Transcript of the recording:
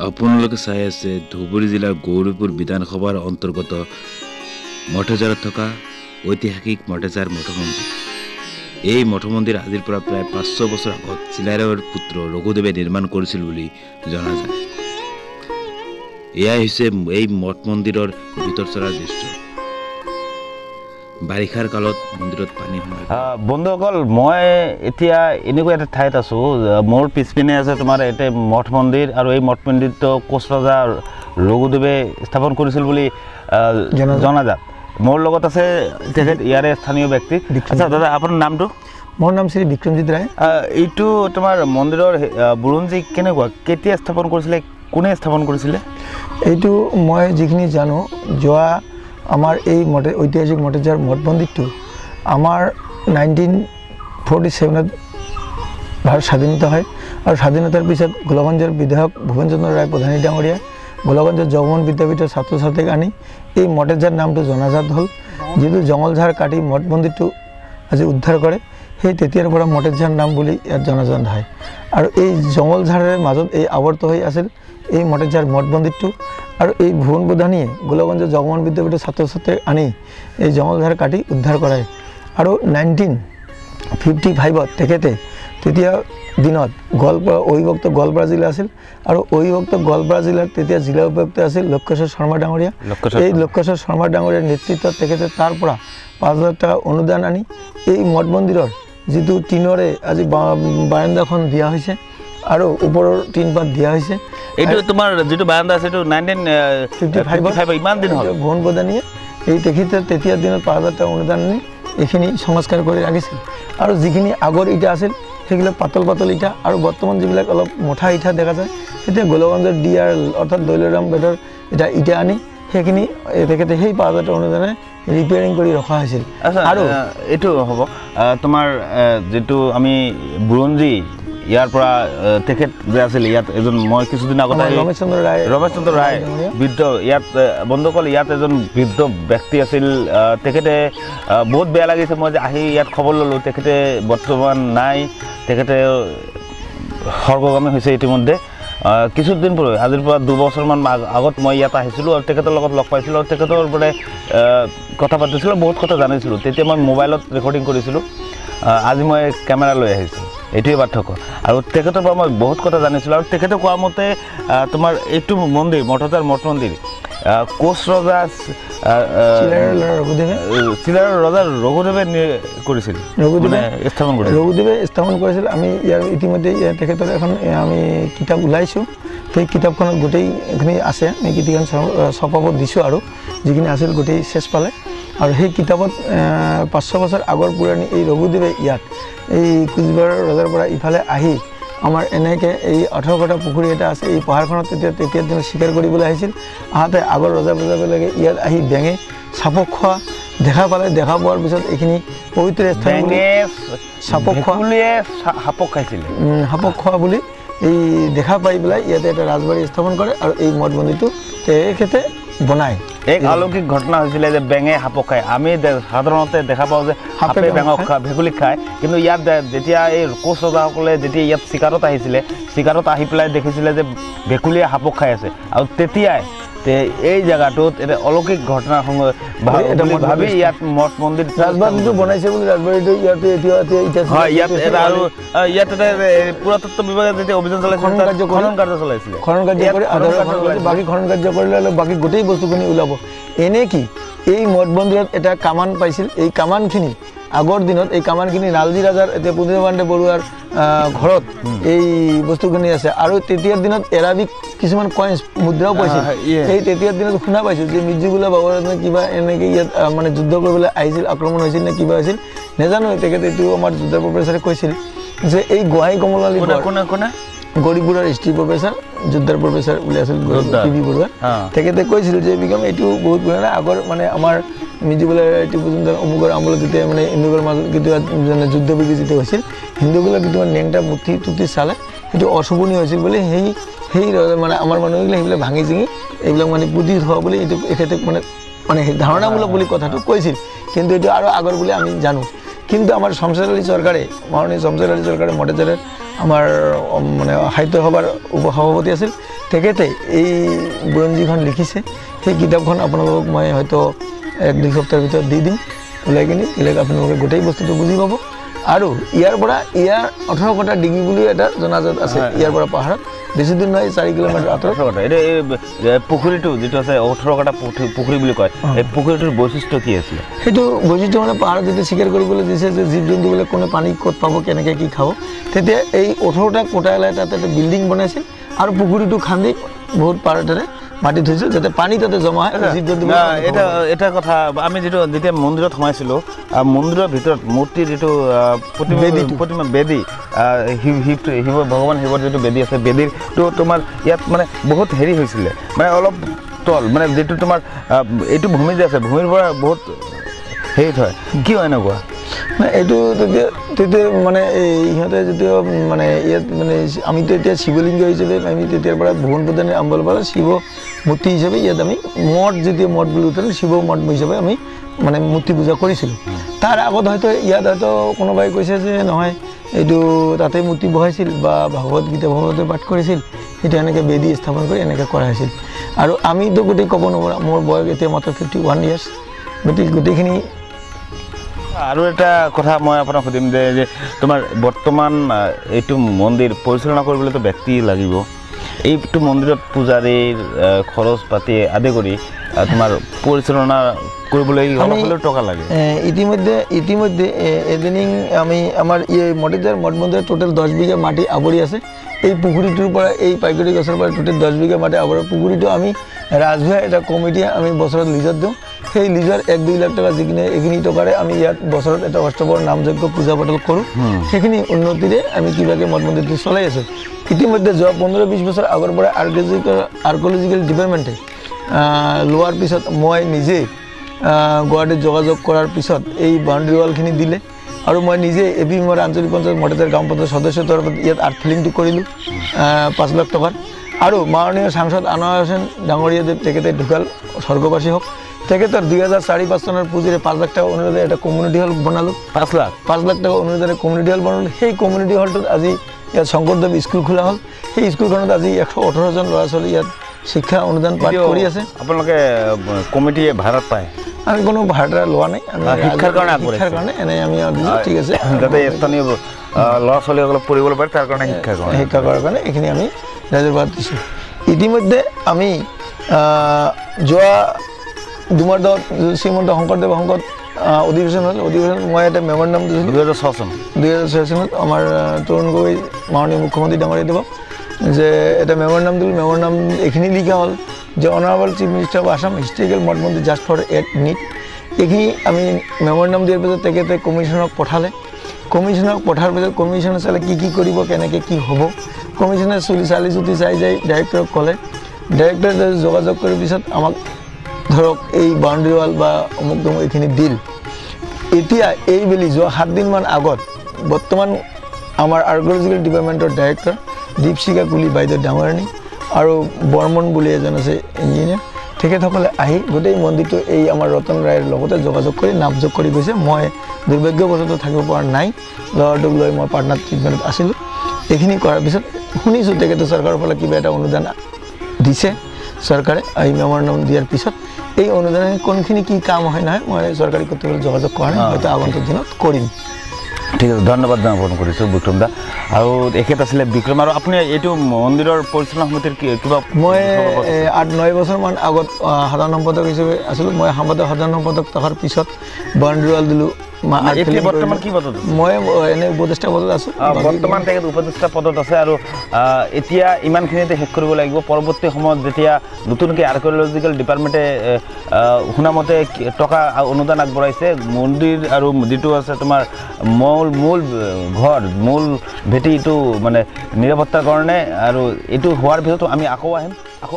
আপোনালোকে চাই আছে ধুবুৰী জিলাৰ গৌৰীপুৰ বিধানসভাৰ অন্তৰ্গত মঠেজাৰত থকা ঐতিহাসিক মঠেজাৰ মঠ মন্দিৰ। এই মঠ মন্দিৰ আজিৰ পৰা প্ৰায় 500 বছৰ আগত চিলাৰায়ৰ পুত্ৰ ৰঘুদেৱে নিৰ্মাণ কৰিছিল বুলি জনা যায়। এয়াই হৈছে এই মঠ মন্দিৰৰ ভিতৰচৰাৰ দৃশ্য। বাৰিষাৰ কালত মন্দিৰত পানী সোমায়। বন্ধুসকল, মই এতিয়া এনেকুৱা এটা ঠাইত আছোঁ। মোৰ পিছপিনে আছে তোমাৰ এটা মঠ মন্দিৰ, আৰু এই মঠ মন্দিৰটো কোচ ৰজা ৰঘুদেৱে স্থাপন কৰিছিল বুলি জনাজাত। মোৰ লগত আছে তেখেত ইয়াৰে স্থানীয় ব্যক্তি। আচ্ছা দাদা, আপোনাৰ নামটো? মোৰ নাম শ্ৰী বিক্ৰমজিৎ ৰায়। এইটো তোমাৰ মন্দিৰৰ বুৰঞ্জী কেনেকুৱা, কেতিয়া স্থাপন কৰিছিলে, কোনে স্থাপন কৰিছিলে? এইটো মই যিখিনি জানো, যোৱা আমাৰ এই ঐতিহাসিক মঠেজাৰ মঠ মন্দিৰটো আমাৰ 1947 ভাৰত স্বাধীনতা হয়, আৰু স্বাধীনতাৰ পিছত গোলাগঞ্জৰ বিধায়ক ভূপেন চন্দ্ৰ ৰায় প্ৰধানী ডাঙৰীয়া গোলাগঞ্জৰ জগমোহন বিদ্যাপীঠৰ ছাত্ৰ ছাত্ৰীক আনি এই মঠেজাৰ নামটো জনাজাত হ'ল। যিটো জঙলঝাৰ কাটি মঠ মন্দিৰটো আজি উদ্ধাৰ কৰে, সেই তেতিয়াৰ পৰা মঠেজাৰ নাম বুলি ইয়াত জনাজাত হয়। আৰু এই জঙলঝাৰৰ মাজত এই আৱৰ্ত হৈ আছিল এই মঠেজাৰ মঠ মন্দিৰটো। আৰু এই ভুৱন প্ৰধানীয়ে গোলাগঞ্জৰ জগমোহন বিদ্যাপীঠৰ ছাত্ৰ ছাত্ৰীক আনি এই জঙলঝাৰ কাটি উদ্ধাৰ কৰায়। আৰু 1955ত তেখেতে তেতিয়া দিনত গোৱালপাৰা অবিভক্ত গোৱালপাৰা জিলা আছিল, আৰু অবিভক্ত গোৱালপাৰা জিলাৰ তেতিয়া জিলা উপায়ুক্ত আছিল লক্ষেশ্বৰ শৰ্মা ডাঙৰীয়া। এই লক্ষেশ্বৰ শৰ্মা ডাঙৰীয়াৰ নেতৃত্বত তেখেতে তাৰ পৰা 5,000 টকা অনুদান আনি এই মঠ মন্দিৰৰ যিটো টিনৰে আজি বাৰাণ্ডাখন দিয়া হৈছে আৰু ওপৰৰ টিন পাত দিয়া হৈছে। এইটো তোমাৰ যিটো বাৰাণ্ডা আছে এইটো 1955 ইমান দিন হ'ল। ভুৱন প্ৰধানীয়ে এই তেখেতে তেতিয়া দিনত 5,000 টকা অনুদান আনি এইখিনি সংস্কাৰ কৰি ৰাখিছিল। আৰু যিখিনি আগৰ ইটা আছিল সেইবিলাক পাতল পাতল ইটা, আৰু বৰ্তমান যিবিলাক অলপ মুঠা ইটা দেখা যায়, তেতিয়া গোলাগঞ্জৰ DR অৰ্থাৎ দৈলৰাম বেদৰ এটা ইটা আনি সেইখিনি তেখেতে সেই 5,000 টকা অনুদানে ৰিপেয়াৰিং কৰি ৰখা হৈছিল। আৰু এইটো হ'ব তোমাৰ যিটো আমি বুৰঞ্জী ইয়াৰ পৰা তেখেত যে আছিল ইয়াত এজন, মই কিছুদিন আগতে ৰমেশ চন্দ্ৰ ৰায় বৃদ্ধ, ইয়াত বন্ধুসকল ইয়াত এজন বৃদ্ধ ব্যক্তি আছিল। তেখেতে বহুত বেয়া লাগিছে, মই যে আহি ইয়াত খবৰ ল'লোঁ তেখেতে বৰ্তমান নাই, তেখেতে স্বৰ্গগামী হৈছে ইতিমধ্যে। কিছুদিন পূৰ্বে আজিৰ পৰা 2 বছৰমান আগত মই ইয়াত আহিছিলোঁ আৰু তেখেতৰ লগত লগ পাইছিলোঁ, আৰু তেখেতৰ পৰা কথা পাতিছিলোঁ, বহুত কথা জানিছিলোঁ। তেতিয়া মই মোবাইলত ৰেকৰ্ডিং কৰিছিলোঁ, আজি মই কেমেৰা লৈ আহিছোঁ, এইটোৱে পাৰ্থক্য। আৰু তেখেতৰ পৰা মই বহুত কথা জানিছিলোঁ। আৰু তেখেতে কোৱা মতে তোমাৰ এইটো মন্দিৰ মঠেজাৰ মঠ মন্দিৰ কোচ ৰজা চিলাৰায়ৰ ৰজা ৰঘুদেৱে কৰিছিল, ৰঘুদেৱে স্থাপন কৰিছিল। আমি ইয়াৰ ইতিমধ্যে তেখেতৰ এখন আমি কিতাপ ওলাইছোঁ, সেই কিতাপখনত গোটেইখিনি আছে। আমি কিতাপখন ছপাব দিছোঁ, আৰু যিখিনি আছিল গোটেই চেচ পালে। আৰু সেই কিতাপত 500 বছৰ আগৰ পুৰণি এই ৰঘুদেৱে ইয়াত এই কোচবিহাৰৰ ৰজাৰ পৰা ইফালে আহি আমাৰ এনেকৈ এই 18 কটা পুখুৰী এটা আছে, এই পাহাৰখনত তেতিয়াৰ দিনত চিকাৰ কৰিবলৈ আহিছিল। আহোঁতে আগৰ ৰজা প্ৰজাবিলাকে ইয়াত আহি বেঙে চাপক খোৱা দেখা পালে। দেখা পোৱাৰ পিছত এইখিনি পবিত্ৰ স্থান চাপক খোৱা বুলি এই দেখা পাই পেলাই ইয়াতে এটা ৰাজবাৰী স্থাপন কৰে, আৰু এই মঠ মন্দিৰটো তেখেতে বনায়। এক অলৌকিক ঘটনা হৈছিলে যে বেঙে সাপক খায়। আমি সাধাৰণতে দেখা পাওঁ যে সাপে বেঙক ভেকুলী খায়, কিন্তু ইয়াত যেতিয়া এই কোচ ৰজাসকলে যেতিয়া ইয়াত চিকাৰত আহিছিলে, চিকাৰত আহি পেলাই দেখিছিলে যে ভেকুলীয়ে সাপক খাই আছে, আৰু তেতিয়াই এই জেগাটোত এটা অলৌকিক ঘটনাৰ সময় ভাবি ইয়াত মঠ মন্দিৰ ৰাজবাৰীটো বনাইছে বুলি ৰাজবাৰীটো ইয়াতে হয়। ইয়াত এটা আৰু ইয়াত এটা পুৰাতত্ব বিভাগে যেতিয়া অভিযান চলাইছিল, খনন কাৰ্য চলাইছিলে, বাকী খনন কাৰ্য কৰিলে বাকী গোটেই বস্তুখিনি ওলাব। এনে কি এই মঠ মন্দিৰত এটা কামান পাইছিল। এই কামানখিনি আগৰ দিনত এই কামানখিনি লালজী ৰাজাৰ এতিয়া পুণ্যবান্তে বৰুৱাৰ ঘৰত এই বস্তুখিনি আছে। আৰু তেতিয়াৰ দিনত এৰাবিক কিছুমান কইন্স মুদ্ৰাও পাইছিল। সেই তেতিয়াৰ দিনত শুনা পাইছোঁ যে মিৰ্জিগুলা বাবুৰাজনে কিবা এনেকৈ ইয়াত মানে যুদ্ধ কৰিবলৈ আহিছিল, আক্ৰমণ হৈছিল নে কিবা হৈছিল নাজানো। তেখেতে এইটো আমাৰ যুদ্ধৰ প্ৰফেচাৰে কৈছিল যে এই গোহাঁই কমলালী গৰীবপুৰৰ হিষ্ট্ৰী প্ৰফেচাৰ, যুদ্ধৰ প্ৰফেচাৰ বুলি আছিল PV বৰুৱা, তেখেতে কৈছিল যে বিক্ৰম এইটো বহুত পুৰণা। আগৰ মানে আমাৰ মিৰ্জিগুলাৰ টিপু সুলতান অমুকৰ আমলত যেতিয়া মানে হিন্দুকৰ মাজত কেতিয়াবা যুদ্ধ বিগ্ৰহ যেতিয়া হৈছিল, হিন্দুবিলাক কেতিয়াবা নেংটা মুঠি টুটি চালে সেইটো অশুভনীয় হৈছিল বুলি সেই মানে আমাৰ মানুহবিলাক সেইবিলাক ভাঙি চিঙি এইবিলাক মানে পুতি থোৱা বুলি এইটো এখেতে মানে ধাৰণামূলক বুলি কথাটো কৈছিল। কিন্তু এইটো আৰু আগৰ বুলি আমি জানো। কিন্তু আমাৰ শমশেৰ আলী চৰকাৰে, মাননীয় শমশেৰ আলী চৰকাৰে মঠেজাৰৰ আমাৰ মানে সাহিত্য সভাৰ উপসভাপতি আছিল তেখেতে এই বুৰঞ্জীখন লিখিছে সেই কিতাপখন আপোনালোকক মই হয়তো 1-2 সপ্তাহৰ ভিতৰত দি দিম ওলাই কিনি দিলে আপোনালোকে গোটেই বস্তুটো বুজি পাব আৰু ইয়াৰ 18 কটা ডিঙি বুলি এটা জনাজাত আছে ইয়াৰ পৰা পাহাৰত বেছি দূৰ নহয় 4 কিলোমিটাৰ আঁতৰত এটা পুখুৰীটো যেটো আছে 18 কটা পুখুৰী বুলি কয় এই পুখুৰীটোৰ বৈশিষ্ট্য কি আছিল সেইটো বৈশিষ্ট্য মানে পাহাৰত যদি শিকাৰ কৰিবলৈ দিছে যে জীৱ জন্তু বোলে কোনে পানী ক'ত পাব কেনেকৈ কি খাব তেতিয়া এই 18টা কোটাইলাই তাতে এটা বিল্ডিং বনাইছিল আৰু পুখুৰীটো খান্দি বহুত পাৰতেৰে মাটি থৈছিল যাতে পানী তাতে জমা হয় জীৱ জন্তু এটা কথা আমি যেটো যেতিয়া মন্দিৰত সোমাইছিলো মন্দিৰৰ ভিতৰত মূৰ্তি যেটো প্ৰতিমা বেদী শিৱ ভগৱান শিৱৰ যেটো বেদী আছে বেদীৰ তো তোমাৰ ইয়াত মানে বহুত হেৰি হৈছিল মানে অলপ তল মানে যেটো তোমাৰ এইটো ভূমি যে আছে ভূমিৰ পৰা বহুত হেৰি হয় কি হয় এনেকুৱা মানে এইটো তেতিয়া মানে ইহঁতে যেতিয়া মানে ইয়াত মানে আমিতো এতিয়া শিৱলিংগ হিচাপে আমি তেতিয়াৰ পৰা ভুৱন প্ৰধানী আম্বলৰ পৰা শিৱ মূৰ্তি হিচাপে ইয়াত আমি মঠ যেতিয়া মঠ বুলি উঠালোঁ শিৱ মঠ হিচাপে আমি মানে মূৰ্তি পূজা কৰিছিলোঁ তাৰ আগত হয়তো ইয়াত হয়তো কোনোবাই কৈছে যে নহয় এইটো তাতে মূৰ্তি বহাইছিল বা ভাগৱত গীতা ভাগৱতে পাঠ কৰিছিল সেইটো এনেকৈ বেদী স্থাপন কৰি এনেকৈ কৰা হৈছিল আৰু আমিতো গোটেই ক'ব নোৱাৰা মোৰ বয়স এতিয়া মাত্ৰ 51 ইয়াৰ্ছ গতিকে গোটেইখিনি আৰু এটা কথা মই আপোনাক সুধিম যে তোমাৰ বৰ্তমান এইটো মন্দিৰ পৰিচালনা কৰিবলৈতো ব্যক্তি লাগিব এইটো মন্দিৰত পূজাৰীৰ খৰচ পাতি আদি কৰি তোমাৰ পৰিচালনা কৰিবলৈ অলপ টকা লাগে ইতিমধ্যে এদিনিং আমি আমাৰ এই মঠেজাৰ মঠ মন্দিৰত টোটেল 10 বিঘা মাটি আৱৰি আছে এই পুখুৰীটোৰ পৰা এই পাইকৰি গছৰ পৰা টোটেল 10 বিঘা মাটি আৱৰি পুখুৰীটো আমি ৰাজহুৱা এটা কমিটিয়ে আমি বছৰত লিজত দিওঁ সেই লিজৰ 1-2 লাখ টকা যিখিনি এইখিনি টকাৰে আমি ইয়াত বছৰত এটা অষ্টবৰ নামযজ্ঞ পূজা পাতল কৰোঁ সেইখিনি উন্নতিৰে আমি কিবাকে মঠ মন্দিৰটো চলাই আছোঁ ইতিমধ্যে যোৱা 15-20 বছৰ আগৰ পৰা আৰ্কিঅলজিকেল ডিপাৰ্টমেণ্টে লোৱাৰ পিছত মই নিজে গুৱাহাটীত যোগাযোগ কৰাৰ পিছত এই বাউণ্ডাৰী ৱালখিনি দিলে আৰু মই নিজে এবিএমৰ আঞ্চলিক পঞ্চায়ত মঠেজাৰ গ্ৰাম পঞ্চায়ত সদস্যৰ তৰফত ইয়াত আৰ্ট ফিলিংটো কৰিলোঁ 5 লাখ টকাৰ আৰু মাননীয় সাংসদ আনোৱাৰ হোসেন ডাঙৰীয়া তেখেতে ঢুকাল স্বৰ্গবাসী হওক তেখেতৰ 2004-5 চনৰ পুঁজিৰে 5 লাখ টকা অনুদানে এটা কমিউনিটি হল বনালোঁ 5 লাখ টকা অনুদানে কমিউনিটি হল বনালোঁ সেই কমিউনিটি হলটোত আজি ইয়াত শংকৰদেৱ স্কুল খোলা হ'ল সেই স্কুলখনত আজি 118 জন ল'ৰা ছোৱালী ইয়াত শিক্ষা অনুদান পাঠ কৰি আছে আপোনালোকে কমিটিয়ে ভাড়াত পায় আমি কোনো ভাড়া লোৱা নাই আমি শিক্ষাৰ কাৰণে এনে আমি ঠিক আছে যাতে স্থানীয় ল'ৰা ছোৱালীসকলক পঢ়িবলৈ পাৰে তাৰ কাৰণে শিক্ষা কৰাৰ কাৰণে এইখিনি আমি ৰাইজৰ পৰা দিছোঁ ইতিমধ্যে আমি যোৱা দুমাৰদত শ্ৰীমন্ত শংকৰদেৱ সংঘত অধিৱেশন হ'ল অধিৱেশন মই এটা মেমৰেণ্ডাম দিছিলোঁ 2006 চনত আমাৰ তৰুণ গগৈ মাননীয় মুখ্যমন্ত্ৰী ডাঙৰীয়া দেৱ যে এটা মেমৰেণ্ডাম দিলোঁ মেমৰেণ্ডাম এইখিনি লিখা হ'ল যে honourable chief minister of Assam historical মঠ মন্দিৰ জাষ্ট ফৰ এট নিট এইখিনি আমি মেমৰেণ্ডাম দিয়াৰ পিছত তেখেতে কমিশ্যনক পঠালে কমিশ্যনক পঠাৰ পিছত কমিশ্যনে চালে কি কৰিব কেনেকৈ কি হ'ব কমিশ্যনে চালি চুটি চাই ডাইৰেক্টৰক ক'লে ডাইৰেক্টৰে যোগাযোগ কৰাৰ পিছত আমাক ধৰক এই বাউণ্ডাৰী ৱাল বা অমুক তমুক এইখিনি দিল এতিয়া এইবেলি যোৱা 7 দিনমান আগত বৰ্তমান আমাৰ আৰ্কিঅলজিকেল ডিপাৰ্টমেণ্টৰ ডাইৰেক্টৰ দীপশিখা কুলি বাইদেউ ডাঙৰণী আৰু বৰ্মন বুলি এজন আছে ইঞ্জিনিয়াৰ তেখেতসকলে আহি গোটেই মন্দিৰটো এই আমাৰ ৰতন ৰায়ৰ লগতে যোগাযোগ কৰি নামযোগ কৰি গৈছে মই দুৰ্ভাগ্যবশতঃ থাকিব পৰা নাই ল'ৰাটোক লৈ মই পাটনাত ট্ৰিটমেণ্টত আছিলোঁ এইখিনি কৰাৰ পিছত শুনিছোঁ তেখেতে চৰকাৰৰ ফালে কিবা এটা অনুদান দিছে চৰকাৰে এই মেমৰেণ্ডাম দিয়াৰ পিছত এই অনুদানে কোনখিনি কি কাম হয় নহয় মই চৰকাৰী কৰ্তৃপক্ষৰ যোগাযোগ কৰা নাই হয়তো আগন্তুক দিনত কৰিম ঠিক আছে ধন্যবাদ জ্ঞাপন কৰিছোঁ বিক্ৰম দা আৰু এখেত আছিলে বিক্ৰম আৰু আপুনি এইটো মন্দিৰৰ পৰিচালনা সমিতিৰ কিবা মই 8-9 বছৰমান আগত সাধাৰণ সম্পাদক হিচাপে আছিলোঁ মই সাধাৰণ সম্পাদক থকাৰ পিছত বাউণ্ডাৰী ৱাল দিলোঁ বৰ্তমান কি পদত মই এনে উপদেষ্টা পদত আছোঁ বৰ্তমান তেখেত উপদেষ্টা পদত আছে আৰু এতিয়া ইমানখিনিতে শেষ কৰিব লাগিব পৰৱৰ্তী সময়ত যেতিয়া নতুনকৈ আৰ্কিঅলজিকেল ডিপাৰ্টমেণ্টে শুনামতে টকা অনুদান আগবঢ়াইছে মন্দিৰ আৰু যিটো আছে তোমাৰ মূল ঘৰ মূল ভেটিটো মানে নিৰাপত্তাৰ কাৰণে আৰু এইটো হোৱাৰ পিছতো আমি আকৌ আহিম আকৌ